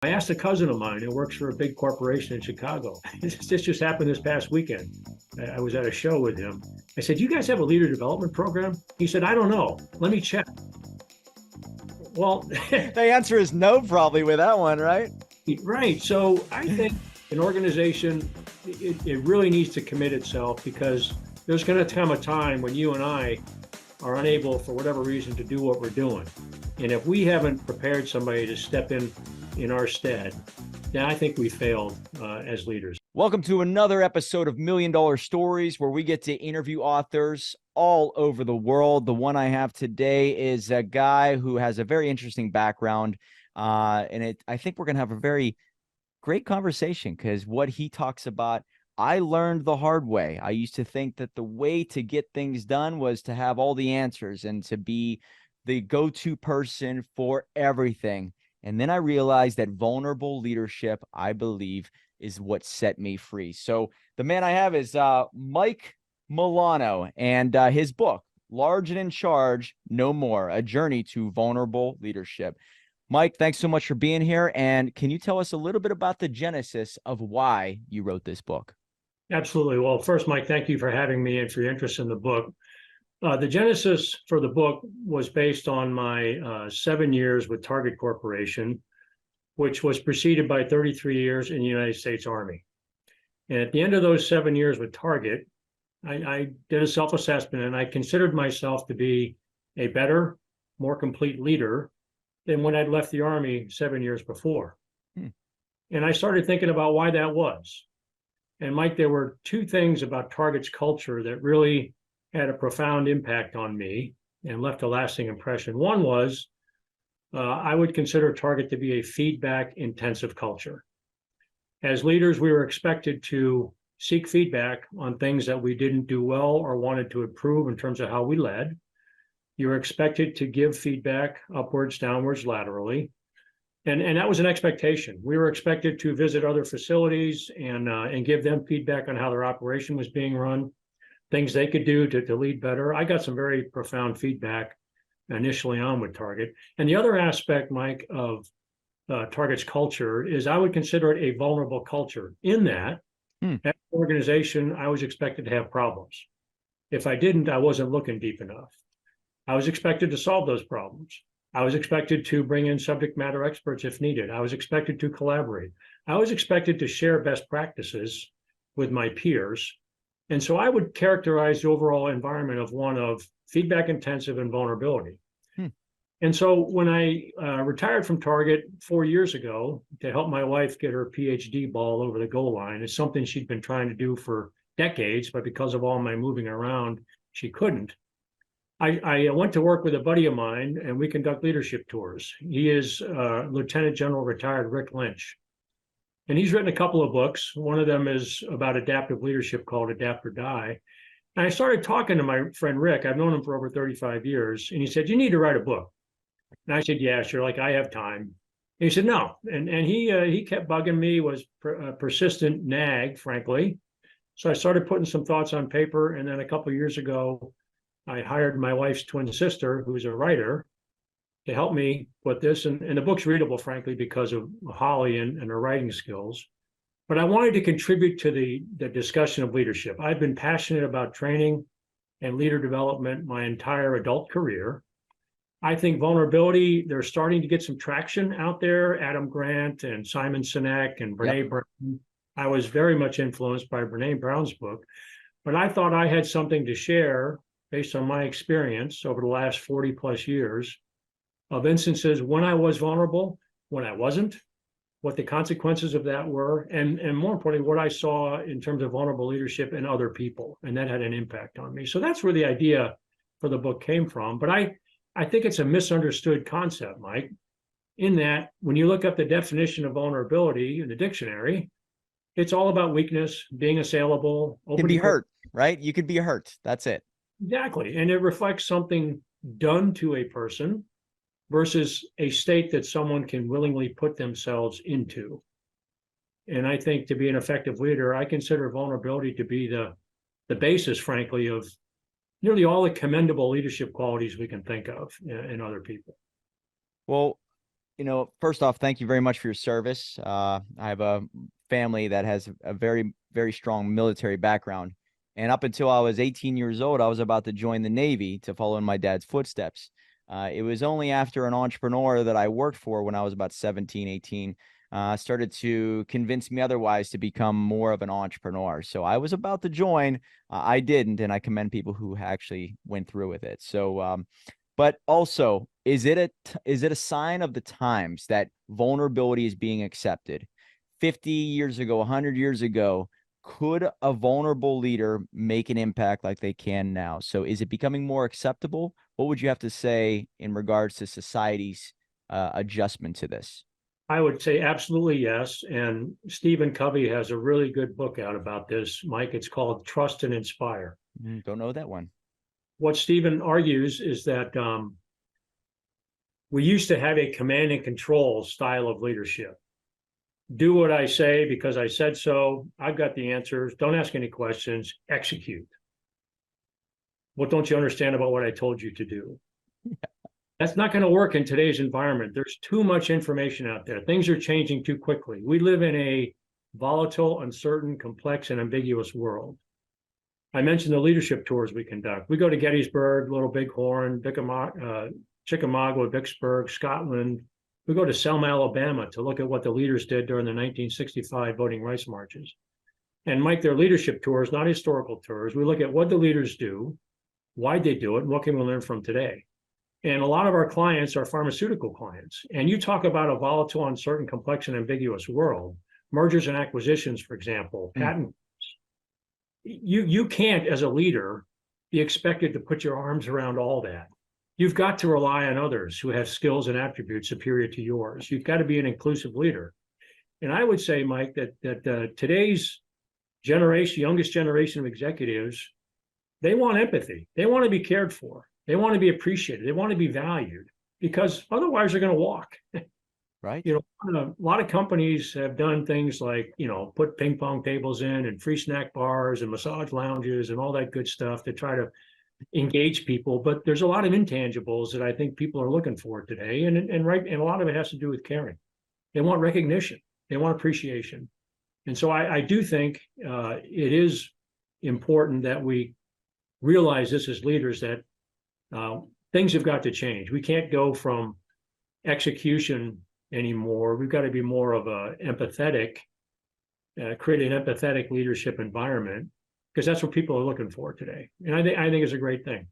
I asked a cousin of mine who works for a big corporation in Chicago. This just happened this past weekend. I was at a show with him. I said, "You guys have a leader development program?" He said, "I don't know. Let me check." Well, The answer is no, probably with that one, right? right. So I think an organization, it really needs to commit itself, because there's going to come a time when you and I are unable, for whatever reason, to do what we're doing. And if we haven't prepared somebody to step in our stead, then I think we failed as leaders. Welcome to another episode of Million Dollar Stories, where we get to interview authors all over the world. The one I have today is a guy who has a very interesting background. I think we're going to have a very great conversation, because what he talks about, I learned the hard way. I used to think that the way to get things done was to have all the answers and to be the go-to person for everything. And then I realized that vulnerable leadership, I believe, is what set me free. So the man I have is Mike Milano, and his book, Large and in Charge, No More, A Journey to Vulnerable Leadership. Mike, thanks so much for being here. And can you tell us a little bit about the genesis of why you wrote this book? Absolutely. Well, first, Mike, thank you for having me and for your interest in the book. The genesis for the book was based on my 7 years with Target Corporation, which was preceded by 33 years in the United States Army. And at the end of those 7 years with Target, I did a self-assessment, and I considered myself to be a better, more complete leader than when I'd left the Army 7 years before. And I started thinking about why that was. And Mike, there were two things about Target's culture that really had a profound impact on me and left a lasting impression. One was I would consider Target to be a feedback intensive culture. As leaders, we were expected to seek feedback on things that we didn't do well or wanted to improve in terms of how we led. You were expected to give feedback upwards, downwards, laterally. And that was an expectation. We were expected to visit other facilities and give them feedback on how their operation was being run, things they could do to lead better. I got some very profound feedback initially on with Target. And the other aspect, Mike, of Target's culture is I would consider it a vulnerable culture, in that as an organization, I was expected to have problems. If I didn't, I wasn't looking deep enough. I was expected to solve those problems. I was expected to bring in subject matter experts if needed. I was expected to collaborate. I was expected to share best practices with my peers. And so I would characterize the overall environment of one of feedback intensive and vulnerability. And so when I retired from Target 4 years ago to help my wife get her PhD ball over the goal line, it's something she'd been trying to do for decades, but because of all my moving around, she couldn't. I went to work with a buddy of mine, and we conduct leadership tours. He is Lieutenant General retired Rick Lynch. And he's written a couple of books. One of them is about adaptive leadership called Adapt or Die. And I started talking to my friend Rick. I've known him for over 35 years. And he said, "You need to write a book." And I said, "Yeah, sure. Like, I have time." And he said, "No." And he kept bugging me, was a persistent nag, frankly. So I started putting some thoughts on paper. And then a couple of years ago, I hired my wife's twin sister, who's a writer, to help me with this. And the book's readable, frankly, because of Holly and her writing skills. But I wanted to contribute to the discussion of leadership. I've been passionate about training and leader development my entire adult career. I think vulnerability, they're starting to get some traction out there. Adam Grant and Simon Sinek and Brene Brown. I was very much influenced by Brene Brown's book, but I thought I had something to share based on my experience over the last 40 plus years of instances when I was vulnerable, when I wasn't, what the consequences of that were, and more importantly, what I saw in terms of vulnerable leadership in other people. And that had an impact on me. So that's where the idea for the book came from. But I think it's a misunderstood concept, Mike, in that when you look up the definition of vulnerability in the dictionary, it's all about weakness, being assailable. Can be hurt, right? You could be hurt. That's it. Exactly. And it reflects something done to a person versus a state that someone can willingly put themselves into. And I think to be an effective leader, I consider vulnerability to be the basis, frankly, of nearly all the commendable leadership qualities we can think of in other people. Well, First off, thank you very much for your service. I have a family that has a very, very strong military background. And up until I was 18 years old, I was about to join the Navy to follow in my dad's footsteps. It was only after an entrepreneur that I worked for when I was about 17, 18, started to convince me otherwise to become more of an entrepreneur. So I was about to join. I didn't, and I commend people who actually went through with it. So, but also, is it a sign of the times that vulnerability is being accepted? 50 years ago, 100 years ago, could a vulnerable leader make an impact like they can now? So is it becoming more acceptable? What would you have to say in regards to society's adjustment to this? I would say absolutely yes. And Stephen Covey has a really good book out about this, Mike. It's called Trust and Inspire. Don't know that one. What Stephen argues is that we used to have a command and control style of leadership. Do what I say because I said so. I've got the answers. Don't ask any questions. Execute. What don't you understand about what I told you to do? That's not going to work in today's environment. There's too much information out there. Things are changing too quickly. We live in a volatile, uncertain, complex, and ambiguous world. I mentioned the leadership tours we conduct. We go to Gettysburg, Little Bighorn, Chickamauga, Vicksburg, Scotland. We go to Selma, Alabama to look at what the leaders did during the 1965 voting rights marches. And Mike, they're leadership tours, not historical tours. We look at what the leaders do, why they do it, and what can we learn from today. And a lot of our clients are pharmaceutical clients. And you talk about a volatile, uncertain, complex, and ambiguous world. Mergers and acquisitions, for example, patent. You can't, as a leader, be expected to put your arms around all that. You've got to rely on others who have skills and attributes superior to yours. You've got to be an inclusive leader. And I would say, Mike, that today's generation, youngest generation of executives, they want empathy. They want to be cared for. They want to be appreciated. They want to be valued because otherwise they're going to walk. Right. A lot of companies have done things like, put ping pong tables in and free snack bars and massage lounges and all that good stuff to try to engage people. But there's a lot of intangibles that I think people are looking for today. And a lot of it has to do with caring. They want recognition. They want appreciation. And so I do think it is important that we realize this as leaders that things have got to change. We can't go from execution anymore. We've got to be more of a empathetic, create an empathetic leadership environment because that's what people are looking for today. And I think it's a great thing.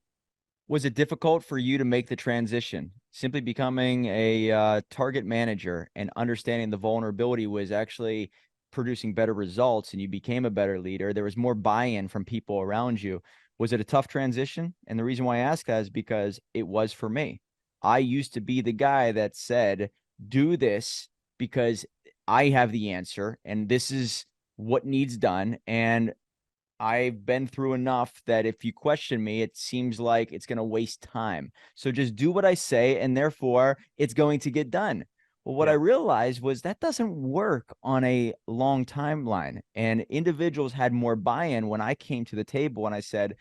Was it difficult for you to make the transition? Simply becoming a target manager and understanding the vulnerability was actually producing better results and you became a better leader. There was more buy-in from people around you. Was it a tough transition? And the reason why I ask that is because it was for me. I used to be the guy that said, do this because I have the answer and this is what needs done. And I've been through enough that if you question me, it seems like it's going to waste time. So just do what I say, and therefore it's going to get done. Well, what I realized was that doesn't work on a long timeline. And individuals had more buy-in when I came to the table and I said,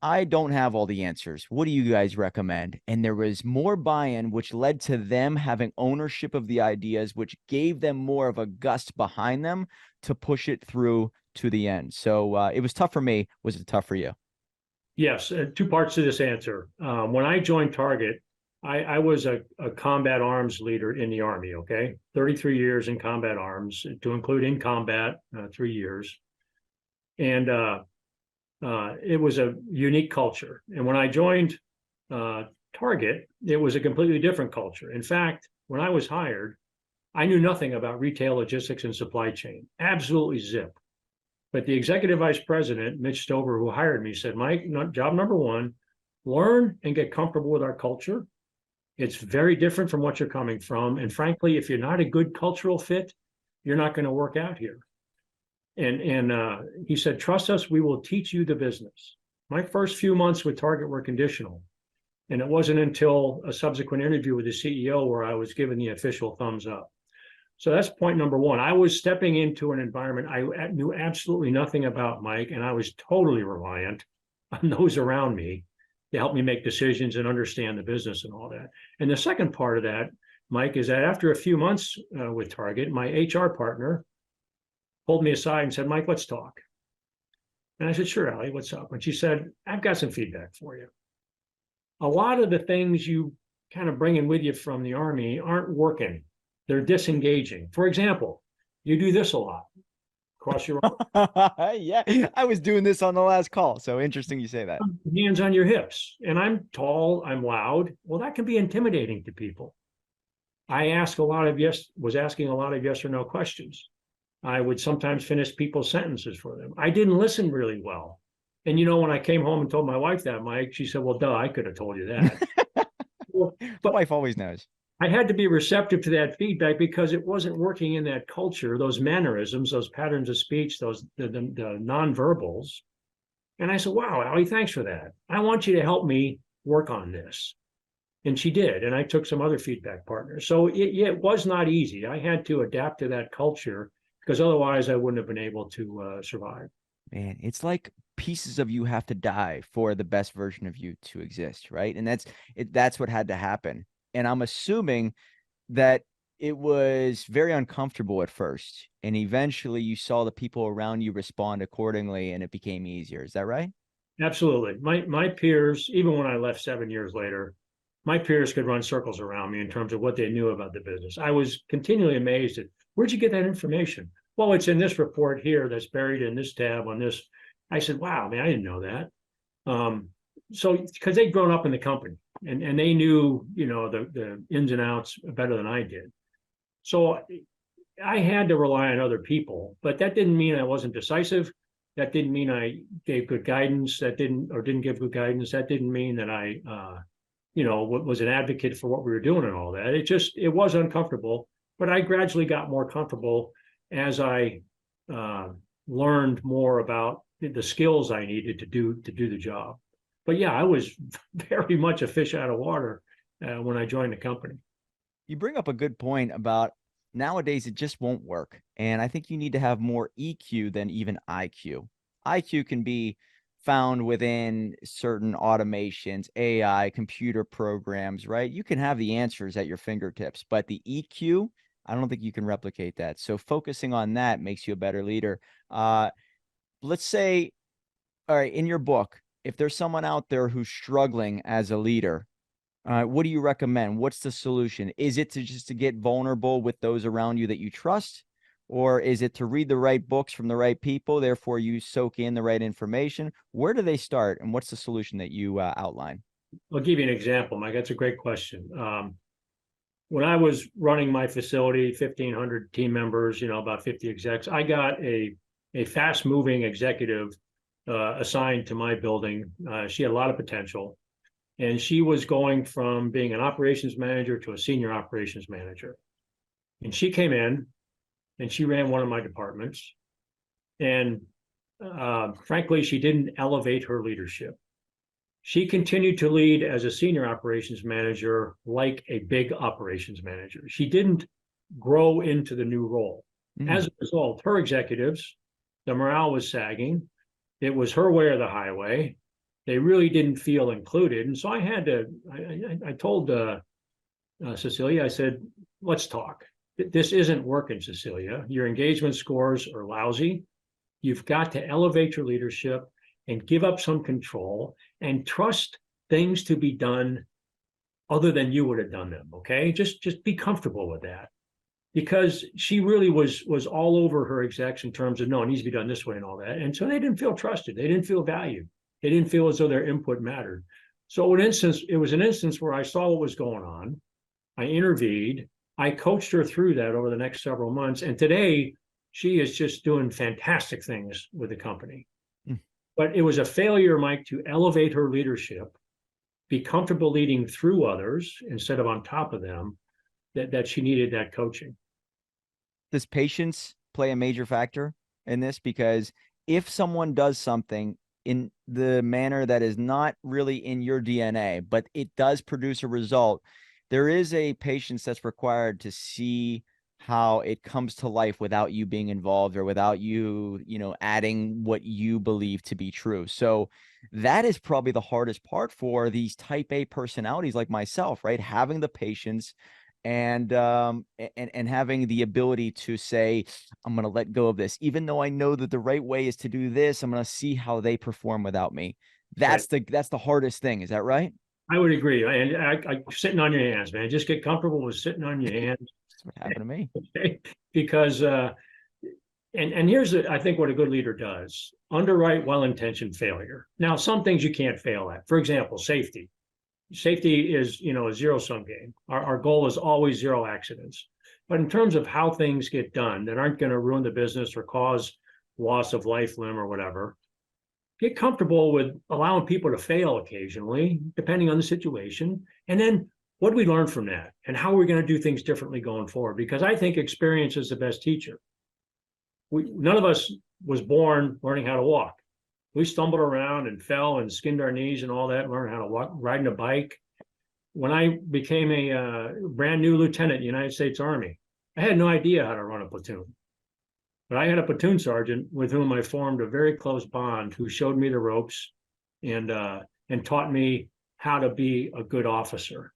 I don't have all the answers. What do you guys recommend? And there was more buy-in, which led to them having ownership of the ideas, which gave them more of a gust behind them to push it through to the end. So it was tough for me. Was it tough for you? Yes, two parts to this answer. When I joined Target, I was a combat arms leader in the Army, okay? 33 years in combat arms, to include in combat, 3 years. And it was a unique culture. And when I joined Target, it was a completely different culture. In fact, when I was hired, I knew nothing about retail logistics and supply chain, absolutely zip. But the executive vice president, Mitch Stover, who hired me, said, Mike, job number one, learn and get comfortable with our culture. It's very different from what you're coming from. And frankly, if you're not a good cultural fit, you're not going to work out here. And he said, trust us, we will teach you the business. My first few months with Target were conditional. And it wasn't until a subsequent interview with the CEO where I was given the official thumbs up. So that's point number one. I was stepping into an environment I knew absolutely nothing about, Mike, and I was totally reliant on those around me to help me make decisions and understand the business and all that. And the second part of that, Mike, is that after a few months with Target, my HR partner pulled me aside and said, Mike, let's talk. And I said, sure, Allie, what's up? And she said, I've got some feedback for you. A lot of the things you kind of bringing with you from the Army aren't working. They're disengaging. For example, you do this a lot. Cross your Yeah, I was doing this on the last call. So interesting you say that. hands on your hips. And I'm tall, I'm loud. Well, that can be intimidating to people. I was asking a lot of yes or no questions. I would sometimes finish people's sentences for them. I didn't listen really well. And when I came home and told my wife that, Mike, she said, well, duh, I could have told you that. But wife always knows. I had to be receptive to that feedback because it wasn't working in that culture, those mannerisms, those patterns of speech, the nonverbals. And I said, wow, Allie, thanks for that. I want you to help me work on this. And she did. And I took some other feedback partners. So it was not easy. I had to adapt to that culture because otherwise I wouldn't have been able to survive. Man, it's like pieces of you have to die for the best version of you to exist, right? And that's what had to happen. And I'm assuming that it was very uncomfortable at first, and eventually you saw the people around you respond accordingly, and it became easier. Is that right? Absolutely. My peers, even when I left 7 years later, my peers could run circles around me in terms of what they knew about the business. I was continually amazed at, where'd you get that information? Well, it's in this report here that's buried in this tab on this. I said, wow, man, I didn't know that. So because they'd grown up in the company and they knew, the ins and outs better than I did. So I had to rely on other people, but that didn't mean I wasn't decisive. That didn't mean I gave good guidance. Didn't give good guidance. That didn't mean that I, was an advocate for what we were doing and all that. It was uncomfortable, but I gradually got more comfortable as I learned more about the skills I needed to do the job. But yeah, I was very much a fish out of water when I joined the company. You bring up a good point about nowadays it just won't work. And I think you need to have more EQ than even IQ. IQ can be found within certain automations, AI, computer programs, right? You can have the answers at your fingertips, but the EQ, I don't think you can replicate that. So focusing on that makes you a better leader. Let's say, all right, in your book, if there's someone out there who's struggling as a leader, what do you recommend? What's the solution? Is it to get vulnerable with those around you that you trust? Or is it to read the right books from the right people, therefore you soak in the right information? Where do they start? And what's the solution that you outline? I'll give you an example, Mike. That's a great question. When I was running my facility, 1,500 team members, about 50 execs, I got a fast-moving executive assigned to my building. She had a lot of potential. And she was going from being an operations manager to a senior operations manager. And she came in and she ran one of my departments. And frankly, she didn't elevate her leadership. She continued to lead as a senior operations manager like a big operations manager. She didn't grow into the new role. As a result, her executives, the morale was sagging. It was her way or the highway. They really didn't feel included. And so I told Cecilia, I said, let's talk. This isn't working, Cecilia. Your engagement scores are lousy. You've got to elevate your leadership and give up some control and trust things to be done other than you would have done them. Okay. Just be comfortable with that. Because she really was all over her execs in terms of, no, it needs to be done this way and all that. And so they didn't feel trusted. They didn't feel valued. They didn't feel as though their input mattered. So it was an instance where I saw what was going on. I intervened. I coached her through that over the next several months. And today, she is just doing fantastic things with the company. But it was a failure, Mike, to elevate her leadership, be comfortable leading through others instead of on top of them, that she needed that coaching. Does patience play a major factor in this? Because if someone does something in the manner that is not really in your DNA, but it does produce a result, there is a patience that's required to see how it comes to life without you being involved or without you, adding what you believe to be true. So that is probably the hardest part for these type A personalities like myself, right? Having the patience and having the ability to say, I'm going to let go of this, even though I know that the right way is to do this. I'm going to see how they perform without me. That's the hardest thing. Is that right? I would agree. And I sitting on your hands, man. Just get comfortable with sitting on your hands. That's what happened to me. Okay? Because and here's I think what a good leader does: underwrite well-intentioned failure. Now, some things you can't fail at. For example, safety. Safety is, a zero-sum game. Our goal is always zero accidents. But in terms of how things get done that aren't going to ruin the business or cause loss of life, limb, or whatever, get comfortable with allowing people to fail occasionally, depending on the situation. And then what do we learn from that? And how are we going to do things differently going forward? Because I think experience is the best teacher. None of us was born learning how to walk. We stumbled around and fell and skinned our knees and all that, learned how to walk, riding a bike. When I became a brand new lieutenant in the United States Army, I had no idea how to run a platoon. But I had a platoon sergeant with whom I formed a very close bond, who showed me the ropes and taught me how to be a good officer.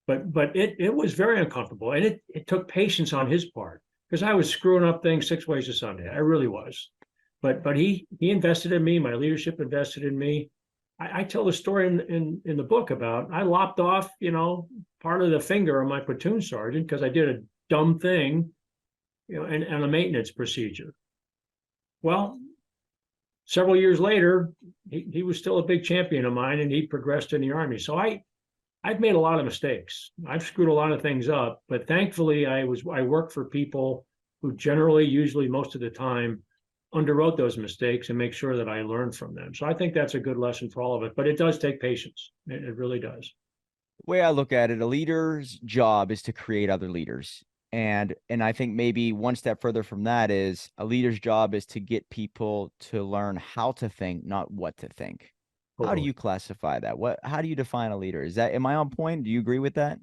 But it was very uncomfortable, and it took patience on his part, because I was screwing up things 6 ways to Sunday. I really was. But he invested in me. My leadership invested in me. I tell the story in the book about I lopped off, part of the finger of my platoon sergeant because I did a dumb thing, and a maintenance procedure. Well, several years later, he was still a big champion of mine, and he progressed in the Army. So I've made a lot of mistakes. I've screwed a lot of things up, but thankfully I worked for people who generally, usually most of the time, underwrote those mistakes and make sure that I learned from them. So I think that's a good lesson for all of it, but it does take patience. It really does. The way I look at it, a leader's job is to create other leaders. And I think maybe one step further from that is a leader's job is to get people to learn how to think, not what to think. How do Totally. you classify that? How do you define a leader? Am I on point? Do you agree with that?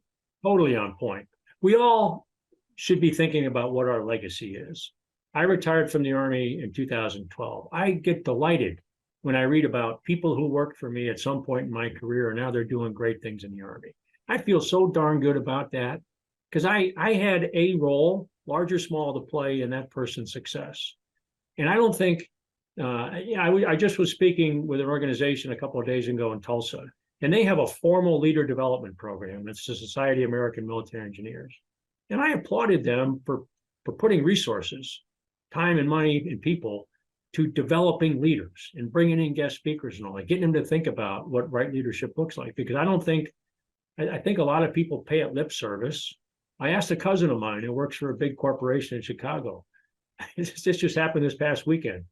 Totally on point. We all should be thinking about what our legacy is. I retired from the Army in 2012. I get delighted when I read about people who worked for me at some point in my career and now they're doing great things in the Army. I feel so darn good about that because I had a role, large or small, to play in that person's success. And I don't think, I just was speaking with an organization a couple of days ago in Tulsa, and they have a formal leader development program. It's the Society of American Military Engineers. And I applauded them for putting resources, time and money and people to developing leaders and bringing in guest speakers and all that, getting them to think about what right leadership looks like. Because I think a lot of people pay it lip service. I asked a cousin of mine who works for a big corporation in Chicago. This just happened this past weekend.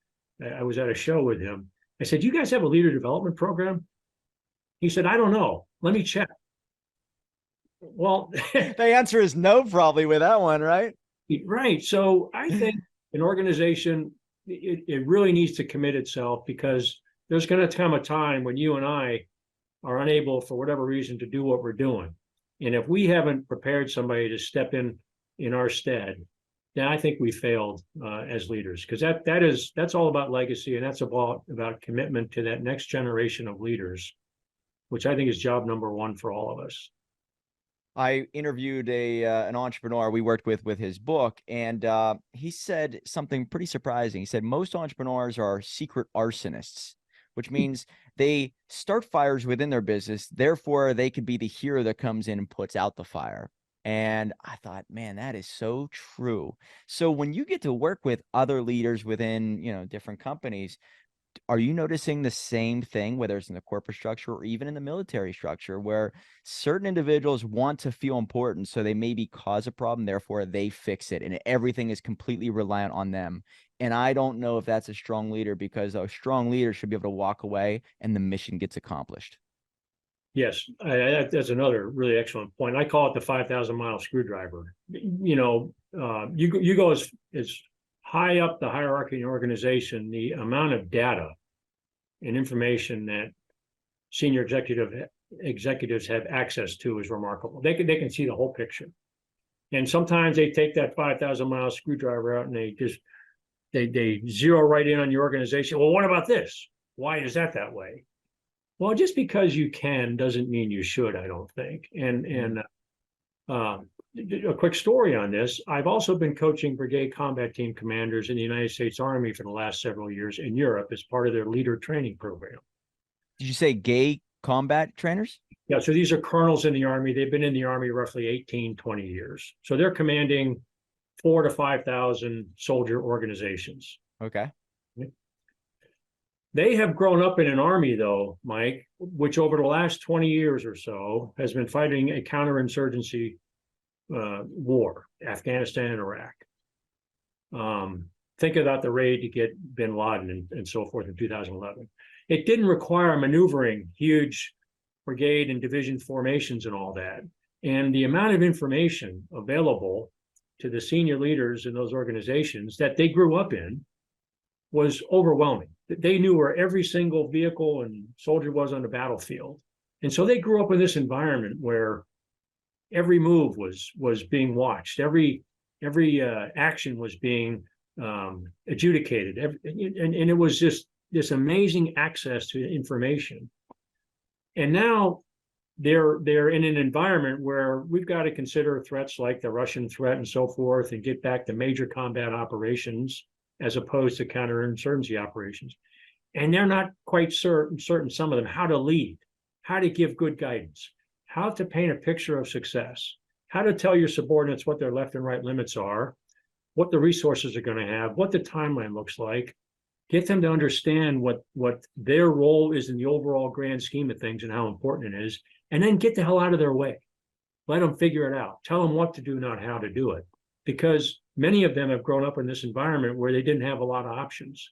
I was at a show with him. I said, "You guys have a leader development program?" He said, "I don't know. Let me check." Well, The answer is no, probably with that one, right? right. So I think an organization, it really needs to commit itself, because there's going to come a time when you and I are unable, for whatever reason, to do what we're doing. And if we haven't prepared somebody to step in our stead, then I think we failed as leaders, because that's all about legacy, and that's about commitment to that next generation of leaders, which I think is job number one for all of us. I interviewed an entrepreneur we worked with his book, and he said something pretty surprising. He said most entrepreneurs are secret arsonists, which means they start fires within their business. Therefore, they could be the hero that comes in and puts out the fire. And I thought, man, that is so true. So when you get to work with other leaders within, different companies, are you noticing the same thing, whether it's in the corporate structure or even in the military structure, where certain individuals want to feel important, so they maybe cause a problem, therefore they fix it, and everything is completely reliant on them? And I don't know if that's a strong leader, because a strong leader should be able to walk away and the mission gets accomplished. Yes, that's another really excellent point. I call it the 5,000-mile screwdriver. You go as high up the hierarchy in the organization, the amount of data and information that senior executives have access to is remarkable. They can see the whole picture. And sometimes they take that 5,000-mile screwdriver out and they zero right in on your organization. Well, what about this? Why is that way? Well, just because you can doesn't mean you should, I don't think. And a quick story on this. I've also been coaching brigade combat team commanders in the United States Army for the last several years in Europe as part of their leader training program. Did you say gay combat trainers? Yeah, so these are colonels in the Army. They've been in the Army roughly 18, 20 years. So they're commanding 4,000 to 5,000 soldier organizations. Okay. They have grown up in an army, though, Mike, which over the last 20 years or so has been fighting a counterinsurgency war, Afghanistan and Iraq. Think about the raid to get bin Laden and so forth in 2011. It didn't require maneuvering huge brigade and division formations and all that. And the amount of information available to the senior leaders in those organizations that they grew up in was overwhelming. They knew where every single vehicle and soldier was on the battlefield. And so they grew up in this environment where every move was being watched, every action was being adjudicated, and it was just this amazing access to information. And now they're in an environment where we've got to consider threats like the Russian threat and so forth, and get back to major combat operations as opposed to counterinsurgency operations. And they're not quite certain, some of them, how to lead, how to give good guidance, how to paint a picture of success, how to tell your subordinates what their left and right limits are, what the resources are going to have, what the timeline looks like, get them to understand what their role is in the overall grand scheme of things and how important it is, and then get the hell out of their way. Let them figure it out. Tell them what to do, not how to do it. Because many of them have grown up in this environment where they didn't have a lot of options.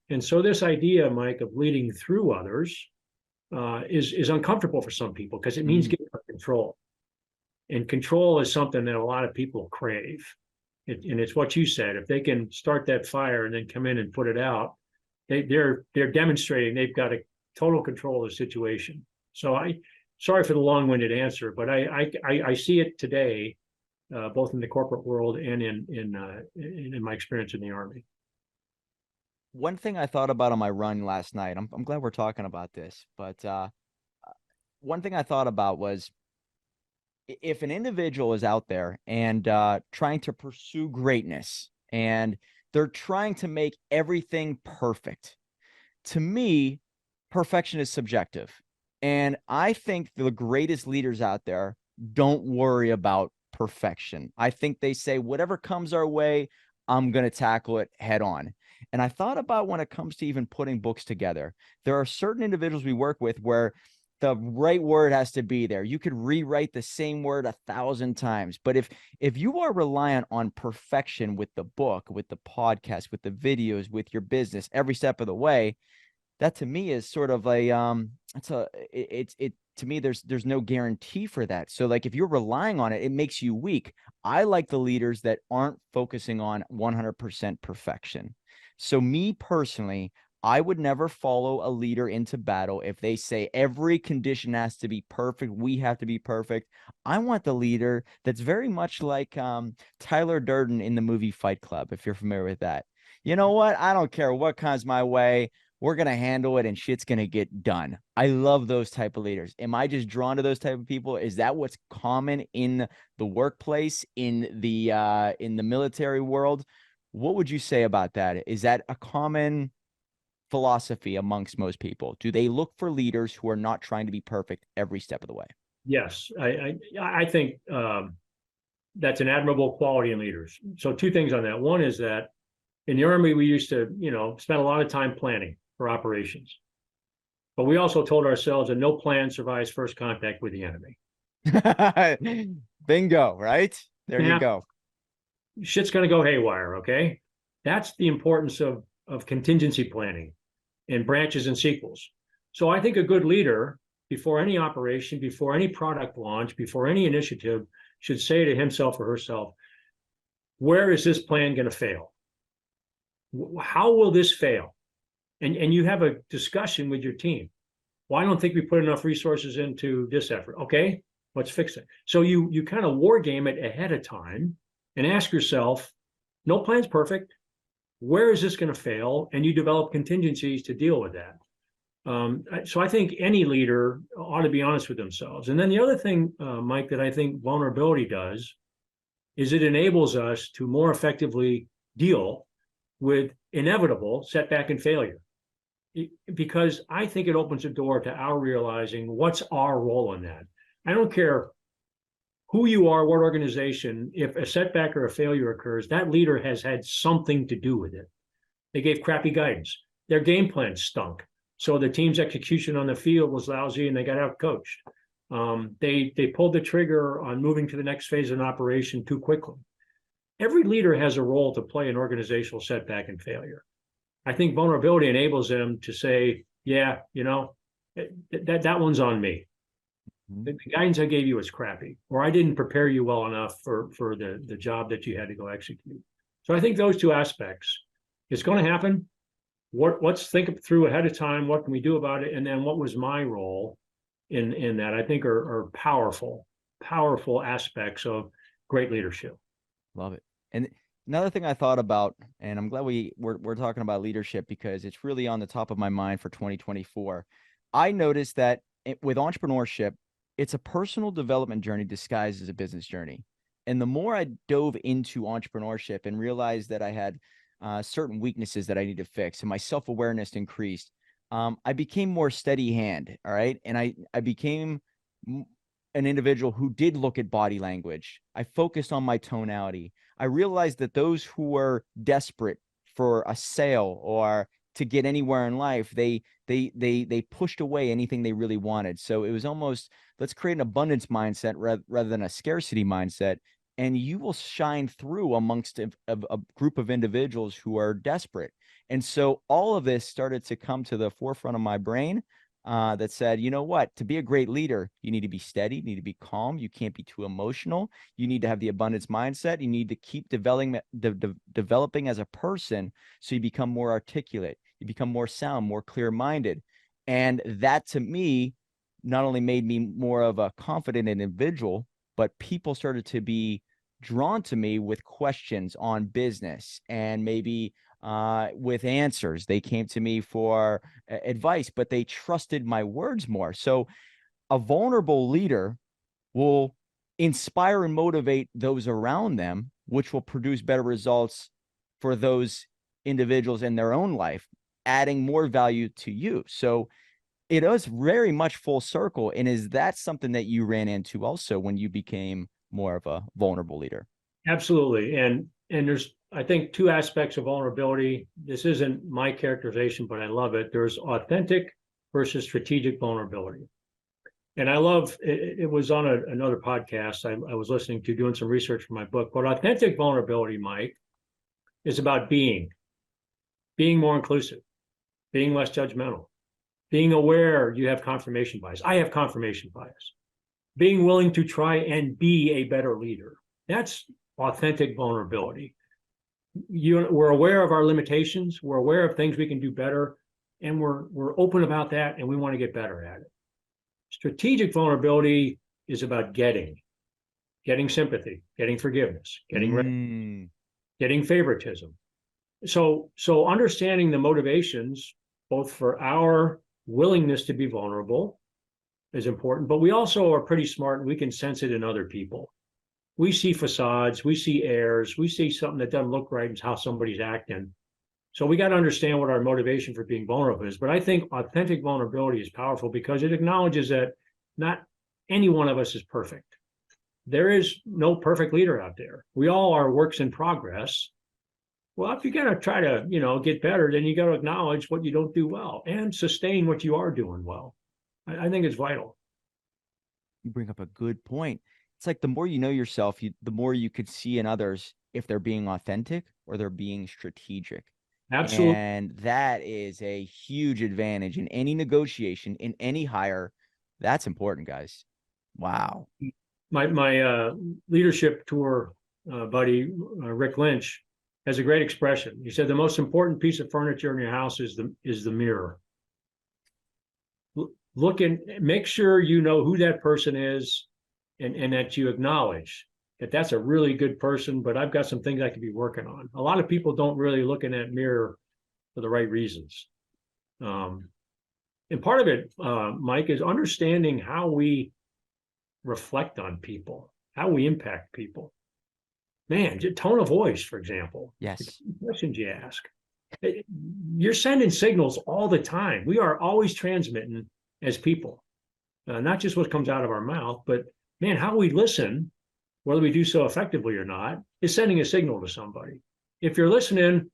And so this idea, Mike, of leading through others is uncomfortable for some people because it means getting control. And control is something that a lot of people crave. And it's what you said. If they can start that fire and then come in and put it out, they're demonstrating they've got a total control of the situation. So sorry for the long-winded answer, but I see it today, both in the corporate world and in my experience in the Army. One thing I thought about on my run last night, I'm glad we're talking about this, but one thing I thought about was if an individual is out there and trying to pursue greatness and they're trying to make everything perfect, to me, perfection is subjective. And I think the greatest leaders out there don't worry about perfection. I think they say, whatever comes our way, I'm going to tackle it head on. And I thought about when it comes to even putting books together, there are certain individuals we work with where the right word has to be there. You could rewrite the same word 1,000 times. But if you are reliant on perfection with the book, with the podcast, with the videos, with your business, every step of the way, that to me is sort of a to me, there's no guarantee for that. So like if you're relying on it, it makes you weak. I like the leaders that aren't focusing on 100% perfection. So me personally, I would never follow a leader into battle if they say every condition has to be perfect. We have to be perfect. I want the leader that's very much like Tyler Durden in the movie Fight Club, if you're familiar with that. You know what? I don't care what comes my way. We're going to handle it and shit's going to get done. I love those type of leaders. Am I just drawn to those type of people? Is that what's common in the workplace, in the military world? What would you say about that? Is that a common philosophy amongst most people? Do they look for leaders who are not trying to be perfect every step of the way? Yes, I think that's an admirable quality in leaders. So two things on that. One is that in the Army, we used to, spend a lot of time planning for operations. But we also told ourselves that no plan survives first contact with the enemy. Bingo, right? There you go. Shit's going to go haywire, okay? That's the importance of contingency planning in branches and sequels. So I think a good leader, before any operation, before any product launch, before any initiative, should say to himself or herself, where is this plan going to fail? How will this fail? And you have a discussion with your team. Well, I don't think we put enough resources into this effort. Okay, let's fix it. So you kind of war game it ahead of time and ask yourself, no plan's perfect. Where is this going to fail? And you develop contingencies to deal with that. So I think any leader ought to be honest with themselves. And then the other thing, Mike, that I think vulnerability does is it enables us to more effectively deal with inevitable setback and failure. Because I think it opens the door to our realizing what's our role in that. I don't care who you are, what organization, if a setback or a failure occurs, that leader has had something to do with it. They gave crappy guidance. Their game plan stunk. So the team's execution on the field was lousy and they got out coached. They pulled the trigger on moving to the next phase of an operation too quickly. Every leader has a role to play in organizational setback and failure. I think vulnerability enables them to say, yeah, that one's on me. The guidance I gave you was crappy, or I didn't prepare you well enough for the job that you had to go execute. So I think those two aspects, it's going to happen. Let's think through ahead of time. What can we do about it? And then what was my role in that? I think are powerful aspects of great leadership. Love it. And another thing I thought about, and I'm glad we're talking about leadership because it's really on the top of my mind for 2024. I noticed that with entrepreneurship, it's a personal development journey disguised as a business journey. And the more I dove into entrepreneurship and realized that I had certain weaknesses that I need to fix and my self-awareness increased, I became more steady hand. All right. And I became an individual who did look at body language. I focused on my tonality. I realized that those who were desperate for a sale or to get anywhere in life, they pushed away anything they really wanted. So it was almost, let's create an abundance mindset rather than a scarcity mindset. And you will shine through amongst a group of individuals who are desperate. And so all of this started to come to the forefront of my brain that said, you know what, to be a great leader, you need to be steady, you need to be calm. You can't be too emotional. You need to have the abundance mindset. You need to keep developing as a person. So you become more articulate, you become more sound, more clear-minded. And that to me, not only made me more of a confident individual, but people started to be drawn to me with questions on business and maybe with answers. They came to me for advice, but they trusted my words more. So a vulnerable leader will inspire and motivate those around them, which will produce better results for those individuals in their own life, adding more value to you. So it is very much full circle. And is that something that you ran into also when you became more of a vulnerable leader? Absolutely. And there's, I think, two aspects of vulnerability. This isn't my characterization, but I love it. There's authentic versus strategic vulnerability. And I love it. It was on another podcast I was listening to, doing some research for my book. But authentic vulnerability, Mike, is about being more inclusive, being less judgmental, being aware you have confirmation bias. I have confirmation bias. Being willing to try and be a better leader. That's authentic vulnerability. We're aware of our limitations. We're aware of things we can do better, and we're open about that, and we want to get better at it. Strategic vulnerability is about getting sympathy, getting forgiveness, getting favoritism. So understanding the motivations, both for our willingness to be vulnerable, is important, but we also are pretty smart and we can sense it in other people. We see facades, we see airs, we see something that doesn't look right in how somebody's acting. So we got to understand what our motivation for being vulnerable is. But I think authentic vulnerability is powerful because it acknowledges that not any one of us is perfect. There is no perfect leader out there. We all are works in progress. Well, if you're going to try to, get better, then you got to acknowledge what you don't do well and sustain what you are doing well. I think it's vital. You bring up a good point. It's like the more you know yourself, the more you could see in others if they're being authentic or they're being strategic. Absolutely. And that is a huge advantage in any negotiation, in any hire. That's important, guys. Wow. My leadership tour buddy, Rick Lynch, has a great expression. He said, the most important piece of furniture in your house is the mirror. Look and make sure you know who that person is and that you acknowledge that that's a really good person, but I've got some things I could be working on. A lot of people don't really look in that mirror for the right reasons. And part of it, Mike, is understanding how we reflect on people, how we impact people. man, tone of voice, for example, the Yes. questions you ask. You're sending signals all the time. We are always transmitting as people, not just what comes out of our mouth, but man, how we listen, whether we do so effectively or not, is sending a signal to somebody. If you're listening,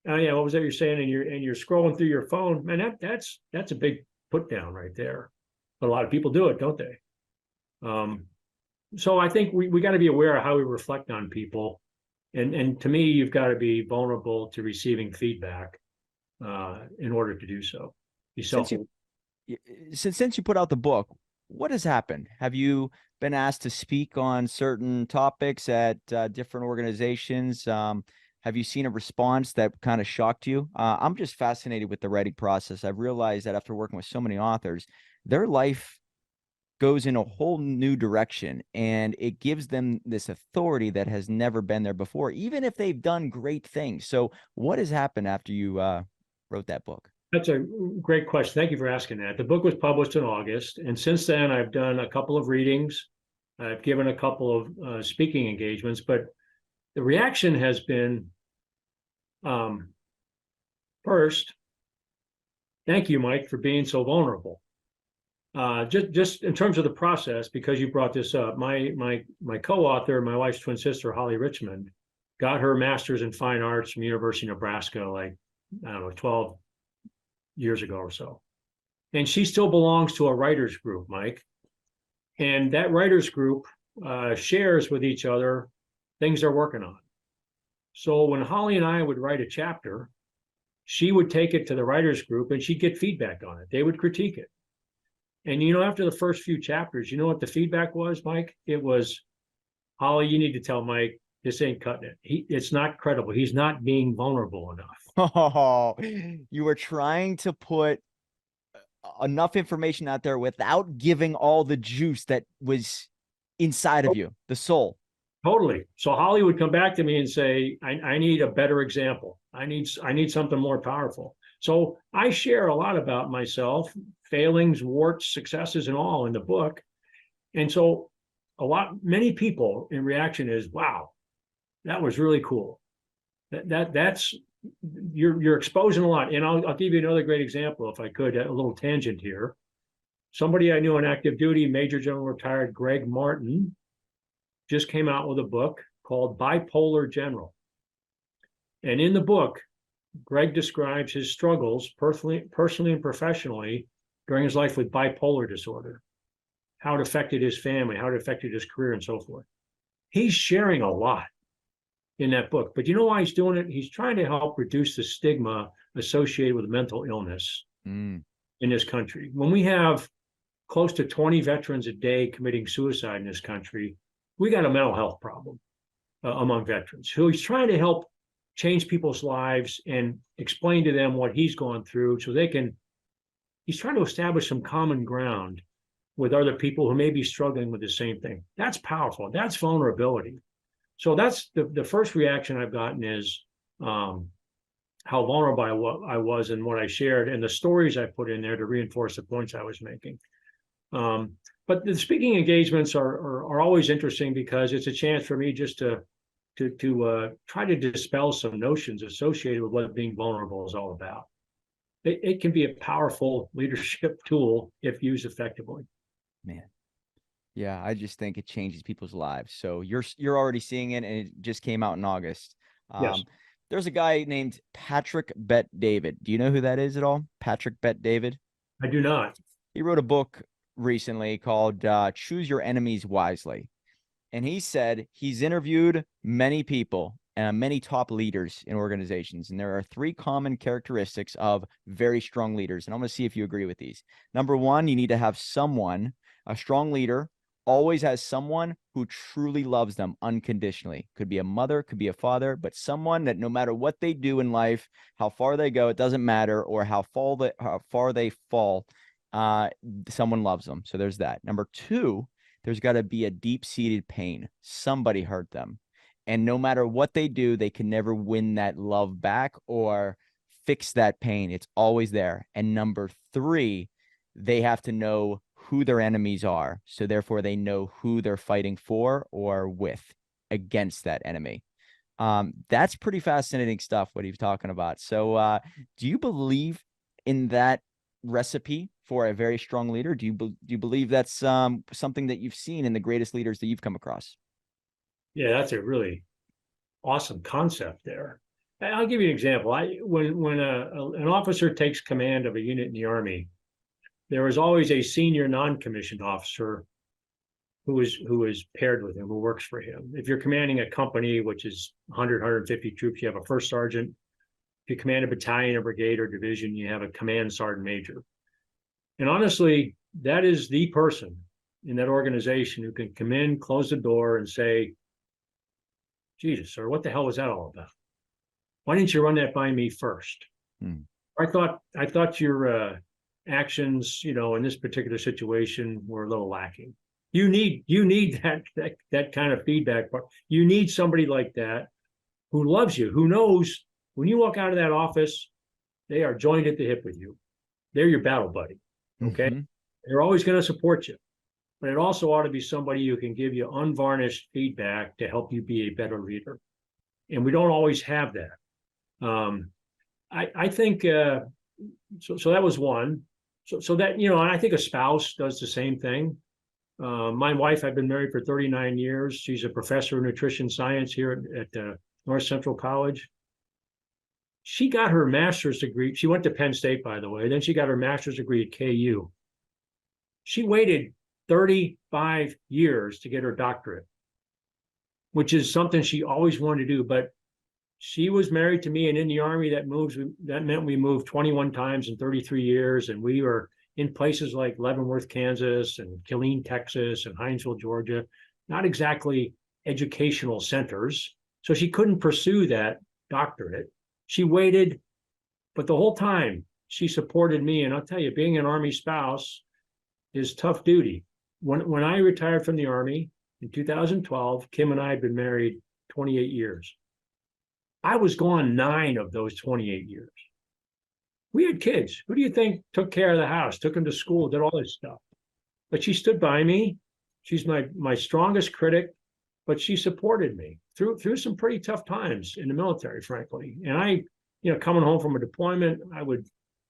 yeah, what was that you're saying? And you're scrolling through your phone, man, that's a big put down right there. But a lot of people do it, don't they? So I think we got to be aware of how we reflect on people. And to me, you've got to be vulnerable to receiving feedback in order to do so. Be Since self. you since you put out the book, what has happened? Have you been asked to speak on certain topics at different organizations? Have you seen a response that kind of shocked you? I'm just fascinated with the writing process. I've realized that after working with so many authors, their life goes in a whole new direction, and it gives them this authority that has never been there before, even if they've done great things. So what has happened after you wrote that book? That's a great question. Thank you for asking that. The book was published in August, and since then I've done a couple of readings. I've given a couple of speaking engagements, but the reaction has been first, thank you, Mike, for being so vulnerable. Just in terms of the process, because you brought this up, my co-author, my wife's twin sister, Holly Richmond, got her master's in fine arts from University of Nebraska, like, I don't know, 12 years ago or so. And she still belongs to a writers group, Mike. And that writers group shares with each other things they're working on. So when Holly and I would write a chapter, she would take it to the writers group and she'd get feedback on it. They would critique it. And after the first few chapters, you know what the feedback was, Mike? It was, Holly, you need to tell Mike this ain't cutting it. It's not credible. He's not being vulnerable enough. Oh, you were trying to put enough information out there without giving all the juice that was inside of you, the soul. Totally. So Holly would come back to me and say, I need a better example. I need something more powerful. So I share a lot about myself, failings, warts, successes, and all in the book. And so many people in reaction is, wow, that was really cool. That's you're exposing a lot. And I'll give you another great example, if I could, a little tangent here. Somebody I knew on active duty, Major General retired Greg Martin, just came out with a book called Bipolar General. And in the book, Greg describes his struggles personally and professionally during his life with bipolar disorder, how it affected his family, how it affected his career, and so forth. He's sharing a lot in that book. But you know why he's doing it? He's trying to help reduce the stigma associated with mental illness in this country. When we have close to 20 veterans a day committing suicide in this country, we got a mental health problem among veterans. So he's trying to help change people's lives and explain to them what he's gone through so he's trying to establish some common ground with other people who may be struggling with the same thing. That's powerful. That's vulnerability. So that's the first reaction I've gotten is how vulnerable I was and what I shared and the stories I put in there to reinforce the points I was making. But the speaking engagements are always interesting because it's a chance for me just to try to dispel some notions associated with what being vulnerable is all about. It can be a powerful leadership tool if used effectively. Man. Yeah, I just think it changes people's lives. So you're already seeing it, and it just came out in August. Yes. There's a guy named Patrick Bet David. Do you know who that is at all? Patrick Bet David? I do not. He wrote a book recently called Choose Your Enemies Wisely. And he said he's interviewed many people and many top leaders in organizations. And there are 3 common characteristics of very strong leaders. And I'm going to see if you agree with these. Number 1, you need to have a strong leader always has someone who truly loves them unconditionally. Could be a mother, could be a father, but someone that no matter what they do in life, how far they go, it doesn't matter, or how far they fall, someone loves them. So there's that. Number 2, there's got to be a deep-seated pain. Somebody hurt them. And no matter what they do, they can never win that love back or fix that pain. It's always there. And number 3, they have to know who their enemies are. So therefore they know who they're fighting for or with. against that enemy. That's pretty fascinating stuff, what he's talking about. So do you believe in that recipe for a very strong leader? Do you believe that's something that you've seen in the greatest leaders that you've come across? Yeah, that's a really awesome concept there. I'll give you an example. When an officer takes command of a unit in the Army, there is always a senior non-commissioned officer who is paired with him, who works for him. If you're commanding a company, which is 100, 150 troops, you have a first sergeant. If you command a battalion, a brigade, or division, you have a command sergeant major. And honestly, that is the person in that organization who can come in, close the door, and say, Jesus, sir, what the hell was that all about? Why didn't you run that by me first? I thought your actions, in this particular situation were a little lacking. You need that kind of feedback. You need somebody like that who loves you, who knows when you walk out of that office, they are joined at the hip with you. They're your battle buddy. Okay. Mm-hmm. They're always going to support you. But it also ought to be somebody who can give you unvarnished feedback to help you be a better leader. And we don't always have that. I think so that was one. So that, and I think a spouse does the same thing. My wife, I've been married for 39 years. She's a professor of nutrition science here at North Central College. She got her master's degree. She went to Penn State, by the way. Then she got her master's degree at KU. She waited 35 years to get her doctorate, which is something she always wanted to do. But she was married to me, and in the Army, that meant we moved 21 times in 33 years, and we were in places like Leavenworth, Kansas, and Killeen, Texas, and Hinesville, Georgia, not exactly educational centers. So she couldn't pursue that doctorate. She waited, but the whole time she supported me. And I'll tell you, being an Army spouse is tough duty. When I retired from the Army in 2012, Kim and I had been married 28 years. I was gone 9 of those 28 years. We had kids. Who do you think took care of the house, took them to school, did all this stuff? But she stood by me. She's my strongest critic, but she supported me through some pretty tough times in the military, frankly. And I, coming home from a deployment, I would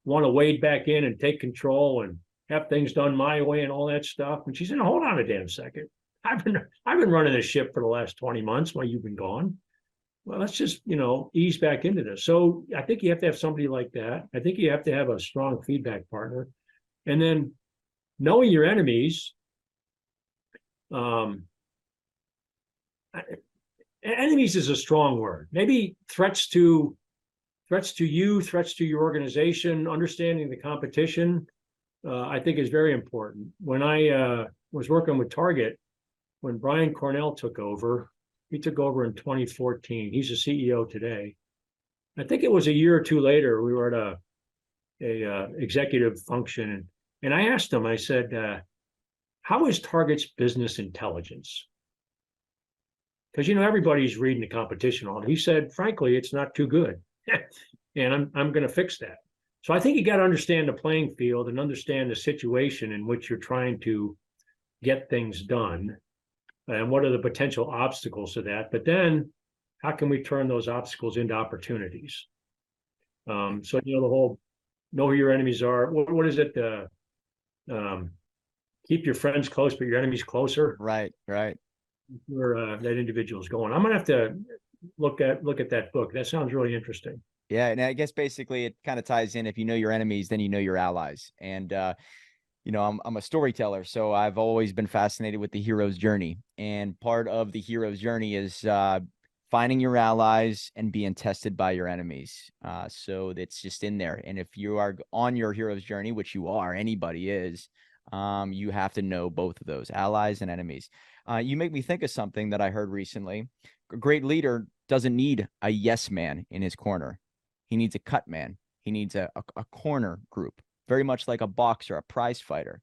want to wade back in and take control and have things done my way and all that stuff. And she said, hold on a damn second. I've been running this ship for the last 20 months while you've been gone. Well, let's just, ease back into this. So I think you have to have somebody like that. I think you have to have a strong feedback partner. And then knowing your enemies, enemies is a strong word. Maybe threats to you, threats to your organization, understanding the competition, I think is very important. When I was working with Target, when Brian Cornell took over, he took over in 2014. He's the CEO today. I think it was a year or two later, we were at a executive function, and I asked him, I said, how is Target's business intelligence? Because, everybody's reading the competition on it. He said, frankly, it's not too good. And I'm going to fix that. So I think you got to understand the playing field and understand the situation in which you're trying to get things done. And what are the potential obstacles to that? But then how can we turn those obstacles into opportunities? So, the whole know who your enemies are. What is it? Keep your friends close, but your enemies closer. Right. Where that individual is going. I'm going to have to look at that book. That sounds really interesting. Yeah. And I guess basically it kind of ties in. If you know your enemies, then you know your allies. And, I'm a storyteller, so I've always been fascinated with the hero's journey. And part of the hero's journey is finding your allies and being tested by your enemies. So it's just in there. And if you are on your hero's journey, which you are, anybody is, you have to know both of those, allies and enemies. You make me think of something that I heard recently. A great leader doesn't need a yes man in his corner. He needs a cut man. He needs a corner group. Very much like a boxer, a prize fighter.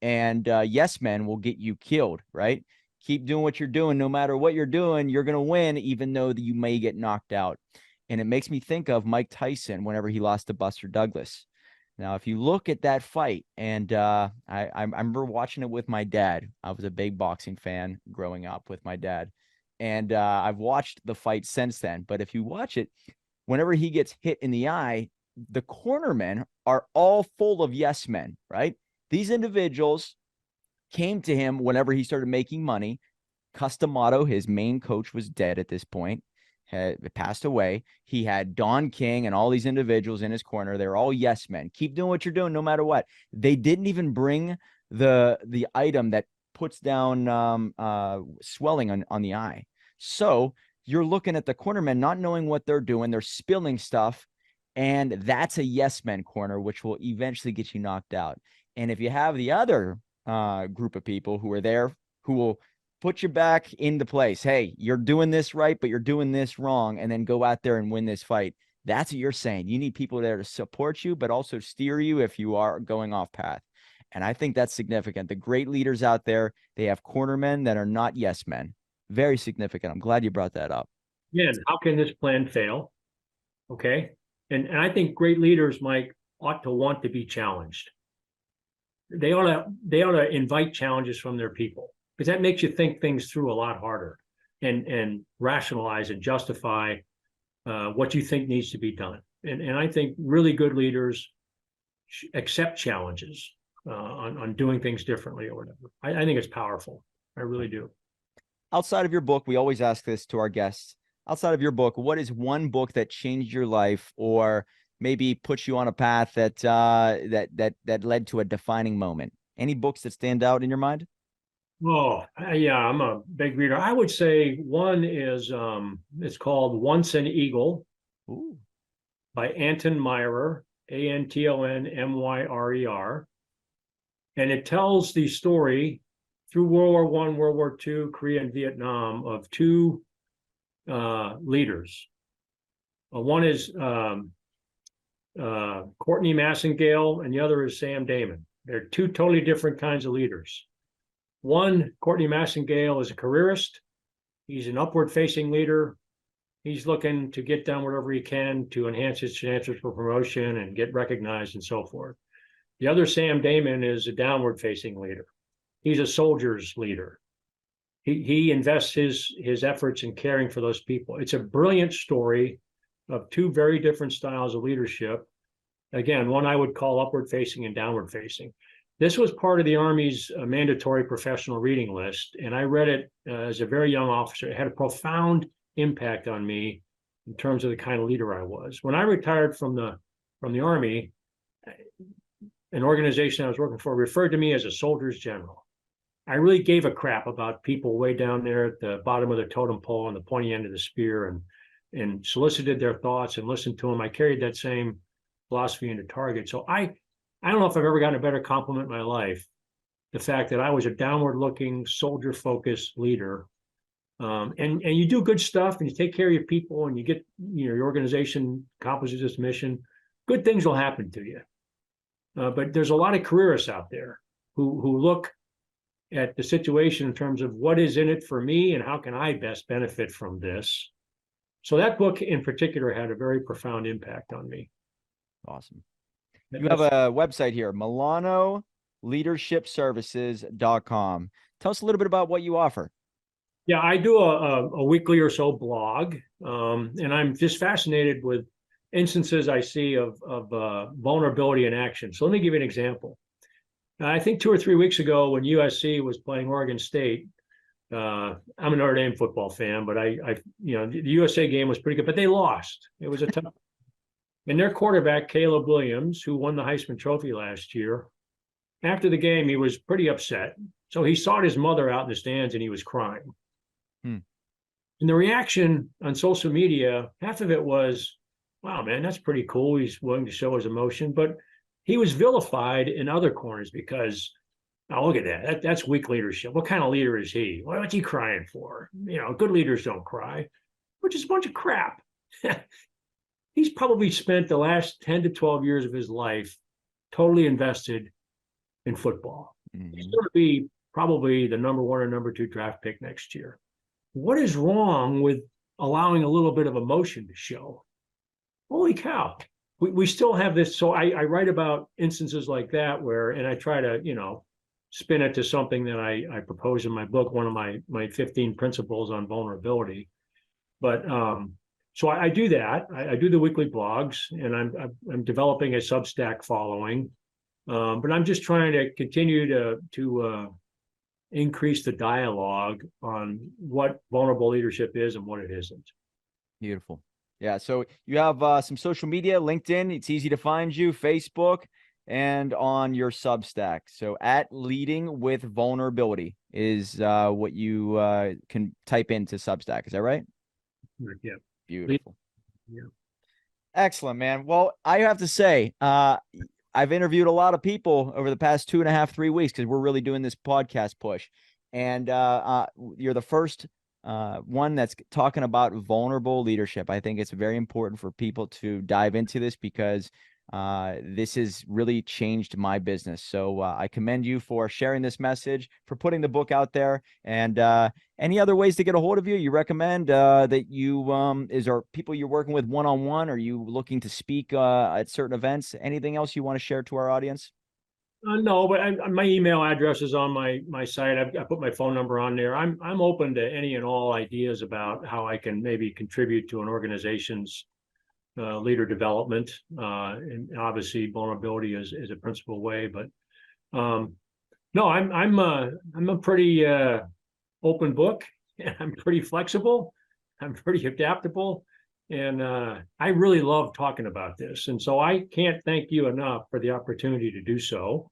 And yes men will get you killed, right? Keep doing what you're doing. No matter what you're doing, you're going to win, even though you may get knocked out. And it makes me think of Mike Tyson whenever he lost to Buster Douglas. Now, if you look at that fight, and I remember watching it with my dad. I was a big boxing fan growing up with my dad. And I've watched the fight since then. But if you watch it, whenever he gets hit in the eye, the cornermen are all full of yes men, right? These individuals came to him whenever he started making money. Customato, his main coach, was dead at this point, had passed away. He had Don King and all these individuals in his corner. They're all yes men. Keep doing what you're doing no matter what. They didn't even bring the item that puts down swelling on the eye. So you're looking at the cornermen not knowing what they're doing. They're spilling stuff. And that's a yes men corner, which will eventually get you knocked out. And if you have the other group of people who are there, who will put you back into place. Hey, you're doing this right, but you're doing this wrong, and then go out there and win this fight. That's what you're saying. You need people there to support you, but also steer you if you are going off path. And I think that's significant. The great leaders out there, they have cornermen that are not yes men. Very significant. I'm glad you brought that up. Yeah, and how can this plan fail? Okay. And I think great leaders, Mike, ought to want to be challenged. They ought to invite challenges from their people, because that makes you think things through a lot harder and rationalize and justify what you think needs to be done. And I think really good leaders accept challenges on doing things differently or whatever. I think it's powerful. I really do. Outside of your book, we always ask this to our guests. Outside of your book, what is one book that changed your life, or maybe put you on a path that that led to a defining moment? Any books that stand out in your mind? Oh, yeah, I'm a big reader. I would say one is it's called Once an Eagle. Ooh. By Anton Myrer, Antonmyrer. And it tells the story through World War I, World War II, Korea, and Vietnam of two leaders. One is Courtney Massengale, and the other is Sam Damon. They're two totally different kinds of leaders. One, Courtney Massengale, is a careerist. He's an upward-facing leader. He's looking to get done whatever he can to enhance his chances for promotion and get recognized and so forth. The other, Sam Damon, is a downward-facing leader. He's a soldier's leader. He invests his efforts in caring for those people. It's a brilliant story of two very different styles of leadership. Again, one I would call upward-facing and downward-facing. This was part of the Army's mandatory professional reading list, and I read it as a very young officer. It had a profound impact on me in terms of the kind of leader I was. When I retired from the Army, an organization I was working for referred to me as a soldier's general. I really gave a crap about people way down there at the bottom of the totem pole and the pointy end of the spear, and solicited their thoughts and listened to them. I carried that same philosophy into Target. So I don't know if I've ever gotten a better compliment in my life. The fact that I was a downward-looking, soldier-focused leader, and you do good stuff, and you take care of your people, and you get, your organization accomplishes its mission. Good things will happen to you. But there's a lot of careerists out there who look at the situation in terms of what is in it for me and how can I best benefit from this. So that book in particular had a very profound impact on me. Awesome. You have a website here, MilanoLeadershipServices.com. Tell us a little bit about what you offer. Yeah, I do a weekly or so blog, and I'm just fascinated with instances I see of vulnerability in action. So let me give you an example. I think 2 or 3 weeks ago, when USC was playing Oregon State, I'm a Notre Dame football fan, but the USA game was pretty good, but they lost. It was a tough. And their quarterback, Caleb Williams, who won the Heisman Trophy last year, after the game, he was pretty upset. So he sought his mother out in the stands and he was crying. And the reaction on social media, half of it was, wow, man, that's pretty cool. He's willing to show his emotion. But he was vilified in other corners because, oh, look at that. That's weak leadership. What kind of leader is he? What's he crying for? Good leaders don't cry, which is a bunch of crap. He's probably spent the last 10 to 12 years of his life totally invested in football. Mm-hmm. He's going to be probably the number 1 or number 2 draft pick next year. What is wrong with allowing a little bit of emotion to show? Holy cow. We still have this. So I write about instances like that and I try to, spin it to something that I propose in my book, one of my 15 principles on vulnerability. But so I do that. I do the weekly blogs, and I'm developing a Substack following. But I'm just trying to continue to increase the dialogue on what vulnerable leadership is and what it isn't. Beautiful. Yeah. So you have some social media, LinkedIn. It's easy to find you, Facebook, and on your Substack. So at Leading with Vulnerability is what you can type into Substack. Is that right? Yeah. Beautiful. Yeah. Excellent, man. Well, I have to say, I've interviewed a lot of people over the past 2.5, 3 weeks because we're really doing this podcast push. And you're the first one that's talking about vulnerable leadership. I think it's very important for people to dive into this because this has really changed my business. So I commend you for sharing this message, for putting the book out there. And any other ways to get a hold of you? You recommend that you is there people you're working with one-on-one? Are you looking to speak at certain events? Anything else you want to share to our audience? No, but my email address is on my site. I put my phone number on there. I'm open to any and all ideas about how I can maybe contribute to an organization's leader development, and obviously vulnerability is a principal way. But no, I'm a pretty open book. I'm pretty flexible. I'm pretty adaptable, and I really love talking about this. And so I can't thank you enough for the opportunity to do so.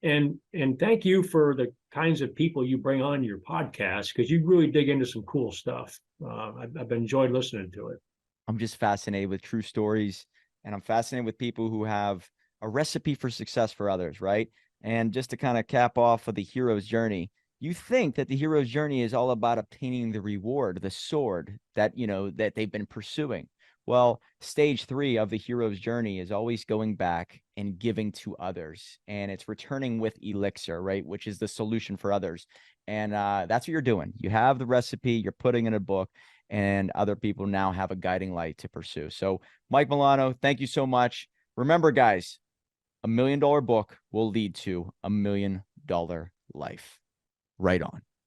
And thank you for the kinds of people you bring on your podcast, because you really dig into some cool stuff. I've enjoyed listening to it. I'm just fascinated with true stories, and I'm fascinated with people who have a recipe for success for others, right? And just to kind of cap off of the hero's journey, you think that the hero's journey is all about obtaining the reward, the sword that, that they've been pursuing. Well, stage 3 of the hero's journey is always going back and giving to others. And it's returning with elixir, right? Which is the solution for others. And that's what you're doing. You have the recipe, you're putting in a book, and other people now have a guiding light to pursue. So Mike Milano, thank you so much. Remember, guys, $1 million book will lead to $1 million life. Right on.